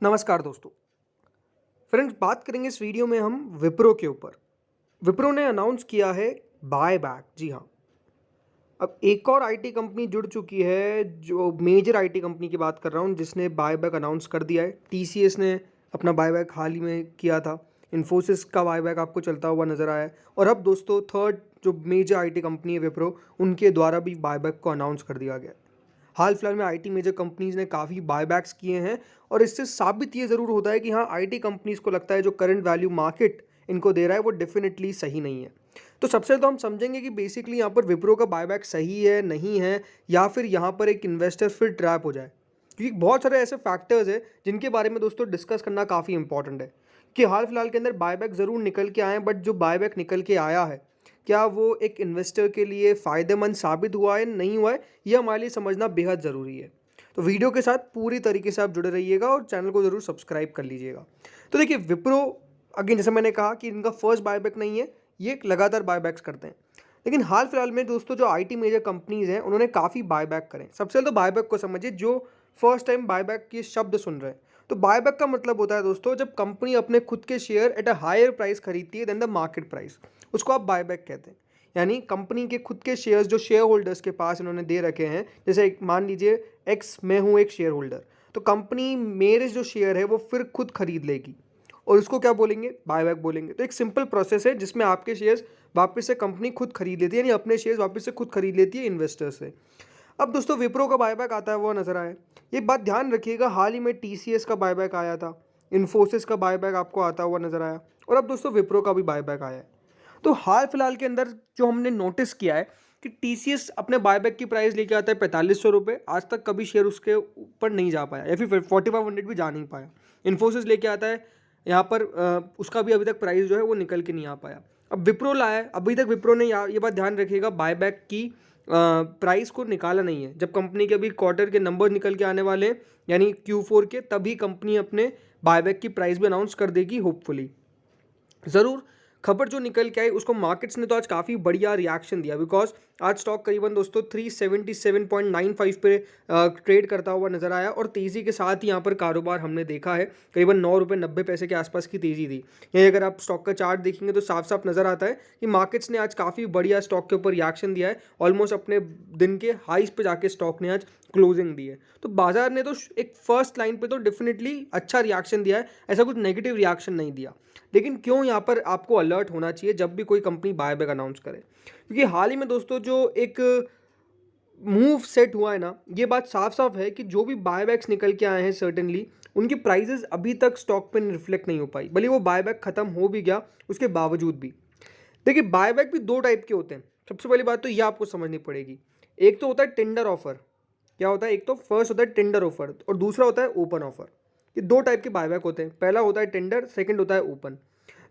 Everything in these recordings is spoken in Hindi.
नमस्कार दोस्तों। फ्रेंड्स, बात करेंगे इस वीडियो में हम विप्रो के ऊपर। विप्रो ने अनाउंस किया है बाय बैक। जी हाँ, अब एक और आईटी कंपनी जुड़ चुकी है, जो मेजर आईटी कंपनी की बात कर रहा हूँ, जिसने बाय बैक अनाउंस कर दिया है। टीसीएस ने अपना बाय बैक हाल ही में किया था। इन्फोसिस का बाय बैक आपको चलता हुआ नजर आया है। और अब दोस्तों थर्ड जो मेजर आईटी कंपनी है विप्रो, उनके द्वारा भी बाय बैक को अनाउंस कर दिया गया है। हाल फिलहाल में आईटी मेजर कंपनीज ने काफ़ी बायबैक्स किए हैं और इससे साबित ये ज़रूर होता है कि हाँ, आईटी कंपनीज को लगता है जो करंट वैल्यू मार्केट इनको दे रहा है वो डेफिनेटली सही नहीं है। तो सबसे पहले तो हम समझेंगे कि बेसिकली यहाँ पर विप्रो का बायबैक सही है, नहीं है, या फिर यहाँ पर एक इन्वेस्टर फिर ट्रैप हो जाए। क्योंकि बहुत सारे ऐसे फैक्टर्स हैं जिनके बारे में दोस्तों डिस्कस करना काफ़ी इंपॉर्टेंट है कि हाल फिलहाल के अंदर बायबैक ज़रूर निकल के आए हैं, बट जो बायबैक निकल के आया है, क्या वो एक इन्वेस्टर के लिए फ़ायदेमंद साबित हुआ है, नहीं हुआ है, ये हमारे लिए समझना बेहद ज़रूरी है। तो वीडियो के साथ पूरी तरीके से आप जुड़े रहिएगा और चैनल को ज़रूर सब्सक्राइब कर लीजिएगा। तो देखिए, विप्रो अगेन जैसे मैंने कहा कि इनका फर्स्ट बायबैक नहीं है, ये एक लगातार बायबैक्स करते हैं। लेकिन हाल फिलहाल में दोस्तों जो आईटी मेजर कंपनीज हैं उन्होंने काफ़ी बायबैक करें। सबसे पहले तो बायबैक को समझिए। जो फर्स्ट टाइम बायबैक के शब्द सुन रहे हैं, तो बायबैक का मतलब होता है दोस्तों, जब कंपनी अपने खुद के share at a higher price खरीदती है देन द मार्केट प्राइस, उसको आप बायबैक कहते हैं। यानी कंपनी के खुद के शेयर्स जो शेयर होल्डर्स के पास इन्होंने दे रखे हैं, जैसे एक मान लीजिए एक्स, मैं हूँ एक शेयर होल्डर, तो कंपनी मेरे जो शेयर है वो फिर खुद खरीद लेगी और उसको क्या बोलेंगे, बायबैक बोलेंगे। तो एक सिंपल प्रोसेस है जिसमें आपके शेयर्स वापस से कंपनी खुद खरीद लेती है, यानी अपने शेयर्स वापस से खुद खरीद लेती है इन्वेस्टर से। अब दोस्तों विप्रो का बायबैक आता है वो नजर आया। ये बात ध्यान रखिएगा, हाल ही में टीसीएस का बायबैक आया था, इन्फोसिस का बायबैक आपको आता हुआ नजर आया, और अब दोस्तों विप्रो का भी बायबैक आया है। तो हाल फिलहाल के अंदर जो हमने नोटिस किया है कि टीसीएस अपने बायबैक की प्राइस लेके आता है 4500 रुपये, आज तक कभी शेयर उसके ऊपर नहीं जा पाया, या फिर 4500 भी जा नहीं पाया। इन्फोसिस लेके आता है यहाँ पर उसका भी अभी तक प्राइस जो है वो निकल के नहीं आ पाया। अब विप्रो लाया है, अभी तक विप्रो ने ये बात ध्यान रखिएगा, बायबैक की प्राइस को निकाला नहीं है। जब कंपनी के अभी क्वार्टर के नंबर निकल के आने वाले हैं, यानी Q4 के, तभी कंपनी अपने बायबैक की प्राइस भी अनाउंस कर देगी होपफुली। ज़रूर खबर जो निकल के आई उसको मार्केट्स ने तो आज काफ़ी बढ़िया रिएक्शन दिया, बिकॉज आज स्टॉक करीबन दोस्तों 377.95 पे ट्रेड करता हुआ नजर आया और तेज़ी के साथ ही यहाँ पर कारोबार हमने देखा है। करीबन 9 रुपये 90 पैसे के आसपास की तेज़ी थी। यही अगर आप स्टॉक का चार्ट देखेंगे तो साफ साफ नज़र आता है कि मार्केट्स ने आज काफ़ी बढ़िया स्टॉक के ऊपर रिएक्शन दिया है। ऑलमोस्ट अपने दिन के हाइस पे जाके स्टॉक ने आज क्लोजिंग दी है। तो बाजार ने तो एक फर्स्ट लाइन पे तो डेफिनेटली अच्छा रिएक्शन दिया है, ऐसा कुछ नेगेटिव रिएक्शन नहीं दिया। लेकिन क्यों यहाँ पर आपको अलर्ट होना चाहिए जब भी कोई कंपनी बायबैक अनाउंस करे, क्योंकि हाल ही में दोस्तों जो एक मूव सेट हुआ है ना, ये बात साफ साफ है कि जो भी बायबैक्स निकल के आए हैं सर्टेनली उनकी प्राइजेस अभी तक स्टॉक पे रिफ्लेक्ट नहीं हो पाई, भले वो बायबैक खत्म हो भी गया उसके बावजूद भी। देखिए, बायबैक भी दो टाइप के होते हैं। सबसे पहली बात तो ये आपको समझनी पड़ेगी, एक तो होता है टेंडर ऑफर। क्या होता है, एक तो फर्स्ट होता है टेंडर ऑफर और दूसरा होता है ओपन ऑफर। ये दो टाइप के बायबैक होते हैं, पहला होता है टेंडर, सेकंड होता है ओपन।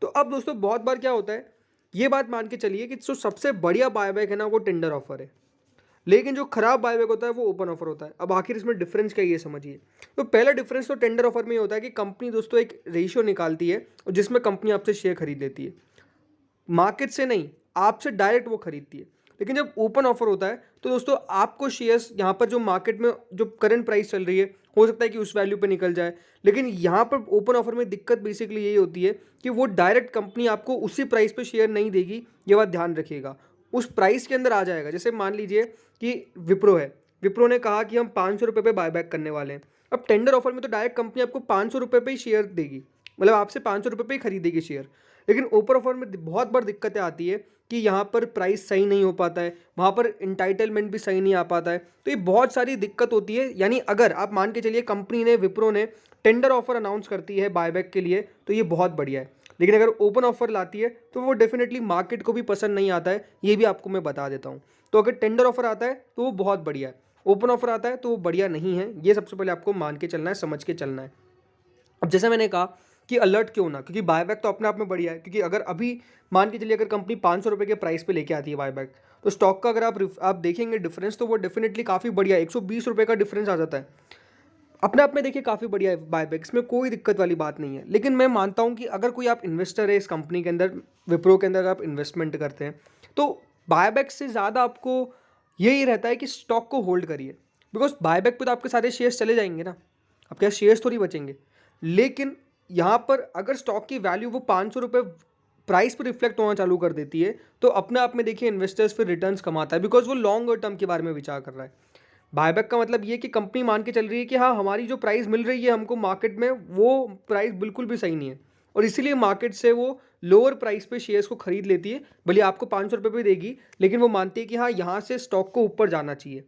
तो अब दोस्तों बहुत बार क्या होता है, ये बात मान के चलिए कि जो सबसे बढ़िया बायबैक है ना वो टेंडर ऑफर है, लेकिन जो खराब बायबैक होता है वो ओपन ऑफर होता है। अब आखिर इसमें डिफरेंस क्या है ये समझिए। तो पहला डिफरेंस तो टेंडर ऑफर में ही होता है कि कंपनी दोस्तों एक रेशियो निकालती है और जिसमें कंपनी आपसे शेयर खरीद लेती है, मार्केट से नहीं, आपसे डायरेक्ट वो खरीदती है। लेकिन जब ओपन ऑफर होता है तो दोस्तों आपको शेयर्स यहाँ पर जो मार्केट में जो करंट प्राइस चल रही है, हो सकता है कि उस वैल्यू पे निकल जाए, लेकिन यहाँ पर ओपन ऑफर में दिक्कत बेसिकली यही होती है कि वो डायरेक्ट कंपनी आपको उसी प्राइस पे शेयर नहीं देगी। ये बात ध्यान रखिएगा, उस प्राइस के अंदर आ जाएगा। जैसे मान लीजिए कि विप्रो है, विप्रो ने कहा कि हम 500 रुपये पे बायबैक करने वाले हैं। अब टेंडर ऑफर में तो डायरेक्ट कंपनी आपको 500 रुपये पे ही शेयर देगी, मतलब आपसे 500 रुपये पे ही खरीदेगी शेयर। लेकिन ओपन ऑफर में बहुत बार दिक्कतें आती है कि यहाँ पर प्राइस सही नहीं हो पाता है, वहाँ पर इंटाइटलमेंट भी सही नहीं आ पाता है, तो ये बहुत सारी दिक्कत होती है। यानी अगर आप मान के चलिए कंपनी ने, विप्रो ने टेंडर ऑफर अनाउंस करती है बायबैक के लिए तो ये बहुत बढ़िया है, लेकिन अगर ओपन ऑफर लाती है तो वो डेफिनेटली मार्केट को भी पसंद नहीं आता है, ये भी आपको मैं बता देता हूँ। तो अगर टेंडर ऑफर आता है तो वो बहुत बढ़िया है, ओपन ऑफर आता है तो वो बढ़िया नहीं है। ये सबसे पहले आपको मान के चलना है, समझ के चलना है। अब जैसे मैंने कहा कि अलर्ट क्यों ना, क्योंकि बायबैक तो अपने आप में बढ़िया है। क्योंकि अगर अभी मान के चलिए अगर कंपनी 500 रुपये के प्राइस पे लेके आती है बायबैक, तो स्टॉक का अगर आप देखेंगे डिफरेंस, तो वो डेफिनेटली काफ़ी बढ़िया 120 रुपये का डिफरेंस आ जाता है। अपने आप में देखिए काफ़ी बढ़िया है बायबैक, इसमें कोई दिक्कत वाली बात नहीं है। लेकिन मैं मानता हूँ कि अगर कोई आप इन्वेस्टर है इस कंपनी के अंदर, विप्रो के अंदर अगर आप इन्वेस्टमेंट करते हैं, तो बायबैक से ज़्यादा आपको यही रहता है कि स्टॉक को होल्ड करिए। बिकॉज बायबैक पे तो आपके सारे शेयर्स चले जाएंगे ना, आपके शेयर्स थोड़ी बचेंगे। लेकिन यहाँ पर अगर स्टॉक की वैल्यू वो 500 रुपये प्राइस पर रिफ्लेक्ट होना चालू कर देती है, तो अपने आप में देखिए इन्वेस्टर्स फिर रिटर्न्स कमाता है, बिकॉज वो लॉन्ग टर्म के बारे में विचार कर रहा है। बायबैक का मतलब ये कि कंपनी मान के चल रही है कि हाँ, हमारी जो प्राइस मिल रही है हमको मार्केट में, वो प्राइस बिल्कुल भी सही नहीं है, और इसीलिए मार्केट से वो लोअर प्राइस पे शेयर्स को खरीद लेती है। भले आपको 500 रुपये भी देगी, लेकिन वो मानती है कि हाँ, यहाँ से स्टॉक को ऊपर जाना चाहिए।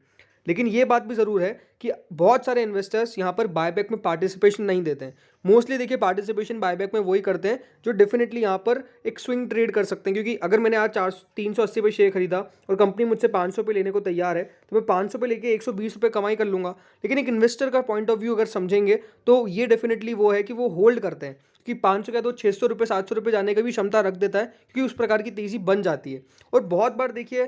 लेकिन ये बात भी ज़रूर है कि बहुत सारे इन्वेस्टर्स यहाँ पर बायबैक में पार्टिसिपेशन नहीं देते हैं। मोस्टली देखिए पार्टिसिपेशन बायबैक में वही करते हैं जो डेफिनेटली यहाँ पर एक स्विंग ट्रेड कर सकते हैं, क्योंकि अगर मैंने आज 380 पे शेयर खरीदा और कंपनी मुझसे 500 पे लेने को तैयार है, तो मैं 500 पे लेके 120 रुपये कमाई कर लूँगा। लेकिन एक इन्वेस्टर का पॉइंट ऑफ व्यू अगर समझेंगे तो ये डेफिनेटली वो है कि वो होल्ड करते हैं कि 500 का तो 600 रुपये 700 रुपये जाने का भी क्षमता रख देता है, क्योंकि उस प्रकार की तेज़ी बन जाती है। और बहुत बार देखिए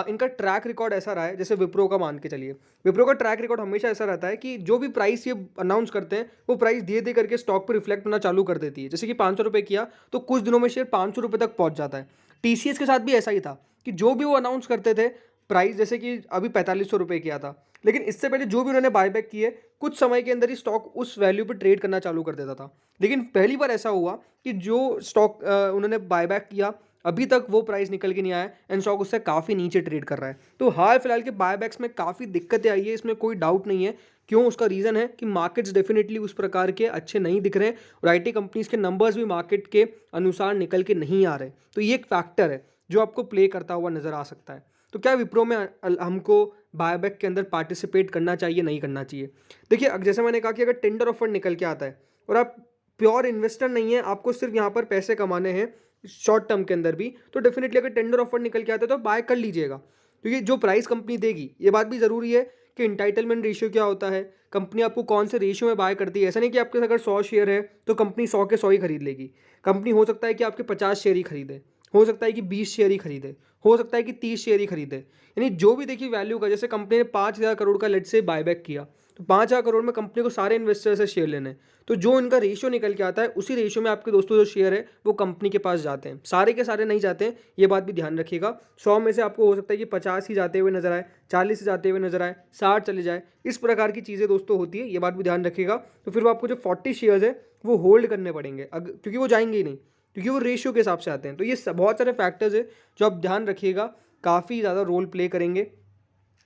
इनका ट्रैक रिकॉर्ड ऐसा रहा है, जैसे विप्रो का मान के चलिए, विप्रो का ट्रैक रिकॉर्ड हमेशा ऐसा रहता है कि जो भी प्राइस ये अनाउंस करते हैं वो प्राइस धीरे धीरे करके स्टॉक पर रिफ्लेक्ट होना चालू कर देती है। जैसे कि 500 रुपये किया तो कुछ दिनों में शेयर 500 रुपये तक पहुंच जाता है। टीसीएस के साथ भी ऐसा ही था कि जो भी वो अनाउंस करते थे प्राइस, जैसे कि अभी 4500 रुपये किया था, लेकिन इससे पहले जो भी उन्होंने बायबैक किए कुछ समय के अंदर ही स्टॉक उस वैल्यू पर ट्रेड करना चालू कर देता था। लेकिन पहली बार ऐसा हुआ कि जो स्टॉक उन्होंने बायबैक किया अभी तक वो प्राइस निकल के नहीं आया एंड स्टॉक उससे काफ़ी नीचे ट्रेड कर रहा है। तो हाल फिलहाल के बायबैक्स में काफ़ी दिक्कतें आई है, इसमें कोई डाउट नहीं है। क्यों? उसका रीज़न है कि मार्केट्स डेफिनेटली उस प्रकार के अच्छे नहीं दिख रहे हैं और आईटी कंपनीज के नंबर्स भी मार्केट के अनुसार निकल के नहीं आ रहे। तो ये एक फैक्टर है जो आपको प्ले करता हुआ नज़र आ सकता है। तो क्या विप्रो में हमको बायबैक के अंदर पार्टिसिपेट करना चाहिए, नहीं करना चाहिए? देखिए, जैसे मैंने कहा कि अगर टेंडर ऑफर निकल के आता है और आप प्योर इन्वेस्टर नहीं है, आपको सिर्फ यहाँ पर पैसे कमाने हैं शॉर्ट टर्म के अंदर भी, तो डेफिनेटली अगर टेंडर ऑफर निकल के आता है तो बाय कर लीजिएगा, क्योंकि जो प्राइस कंपनी देगी, ये बात भी ज़रूरी है कि इंटाइटलमेंट रेशियो क्या होता है, कंपनी आपको कौन से रेशियो में बाय करती है। ऐसा नहीं कि आपके अगर 100 शेयर है तो कंपनी 100 के 100 ही खरीद लेगी। कंपनी हो सकता है कि आपके 50 शेयर ही खरीदे, हो सकता है कि 20 शेयर ही खरीदे, हो सकता है कि 30 शेयर ही खरीदे। यानी जो भी देखिए वैल्यू का, जैसे कंपनी ने 5,000 करोड़ का लेट से बायबैक किया, तो 5,000 करोड़ में कंपनी को सारे इन्वेस्टर से शेयर लेने हैं, तो जो इनका रेशियो निकल के आता है उसी रेशियो में आपके दोस्तों जो शेयर है वो कंपनी के पास जाते हैं। सारे के सारे नहीं जाते हैं, ये बात भी ध्यान रखिएगा। 100 में से आपको हो सकता है कि 50 ही जाते हुए नजर आए, 40 ही जाते हुए नजर आए, 60 चले जाए, इस प्रकार की चीज़ें दोस्तों होती है, ये बात भी ध्यान रखिएगा। तो फिर वो आपको जो 40 शेयर्स है वो होल्ड करने पड़ेंगे, क्योंकि वो जाएंगे ही नहीं, क्योंकि वो रेशियो के हिसाब से आते हैं। तो ये बहुत सारे फैक्टर्स है जो आप ध्यान रखिएगा, काफ़ी ज़्यादा रोल प्ले करेंगे।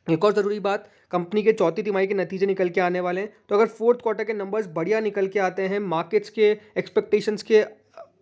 एक और ज़रूरी बात, कंपनी के चौथी तिमाही के नतीजे निकल के आने वाले हैं, तो अगर फोर्थ क्वार्टर के नंबर्स बढ़िया निकल के आते हैं, मार्केट्स के एक्सपेक्टेशंस के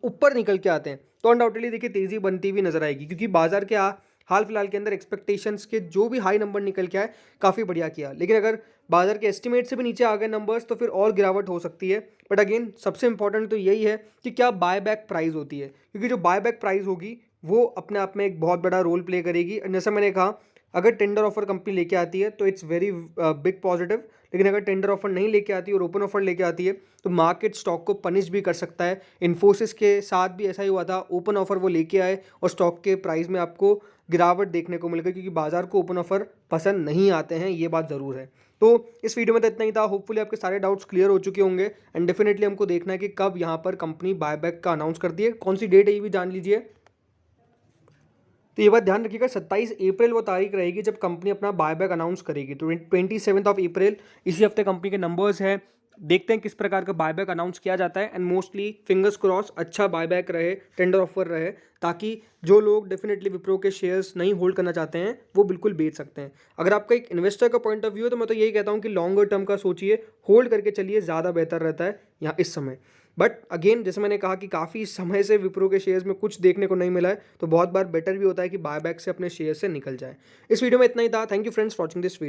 ऊपर निकल के आते हैं, तो अनडाउटेडली देखिए तेज़ी बनती हुई नजर आएगी, क्योंकि बाजार के हाल फिलहाल के अंदर एक्सपेक्टेशंस के जो भी हाई नंबर निकल के आए काफ़ी बढ़िया किया। लेकिन अगर बाजार के एस्टिमेट से भी नीचे आ गए नंबर्स तो फिर और गिरावट हो सकती है। बट अगेन सबसे इंपॉर्टेंट तो यही है कि क्या बायबैक प्राइस होती है, क्योंकि जो बायबैक प्राइस होगी वो अपने आप में एक बहुत बड़ा रोल प्ले करेगी। जैसा मैंने कहा, अगर टेंडर ऑफर कंपनी लेके आती है तो इट्स वेरी बिग पॉजिटिव, लेकिन अगर टेंडर ऑफर नहीं लेके आती और ओपन ऑफर लेके आती है तो मार्केट स्टॉक को पनिश भी कर सकता है। इन्फोसिस के साथ भी ऐसा ही हुआ था, ओपन ऑफर वो लेके आए और स्टॉक के प्राइस में आपको गिरावट देखने को मिल गई, क्योंकि बाजार को ओपन ऑफर पसंद नहीं आते हैं, ये बात ज़रूर है। तो इस वीडियो में तो इतना ही था। होपफुली आपके सारे डाउट्स क्लियर हो चुके होंगे एंड डेफिनेटली हमको देखना है कि कब यहाँ पर कंपनी बायबैक का अनाउंस करती है, कौन सी डेट है ये भी जान लीजिए। तो ये बात ध्यान रखिएगा, 27 अप्रैल वो तारीख रहेगी जब कंपनी अपना बायबैक अनाउंस करेगी। तो 27 अप्रैल इसी हफ्ते कंपनी के नंबर्स हैं, देखते हैं किस प्रकार का बायबैक अनाउंस किया जाता है एंड मोस्टली फिंगर्स क्रॉस अच्छा बायबैक रहे, टेंडर ऑफर रहे, ताकि जो लोग डेफिनेटली विप्रो के शेयर्स नहीं होल्ड करना चाहते हैं वो बिल्कुल बेच सकते हैं। अगर आपका एक इन्वेस्टर का पॉइंट ऑफ व्यू है तो मैं तो यही कहता हूँ कि लॉन्गर टर्म का सोचिए, होल्ड करके चलिए, ज़्यादा बेहतर रहता है यहाँ इस समय। बट अगेन जैसे मैंने कहा कि काफ़ी समय से विप्रो के शेयर्स में कुछ देखने को नहीं मिला है, तो बहुत बार बेटर भी होता है कि बायबैक से अपने शेयर से निकल जाए। इस वीडियो में इतना ही था। Thank you friends for watching this video.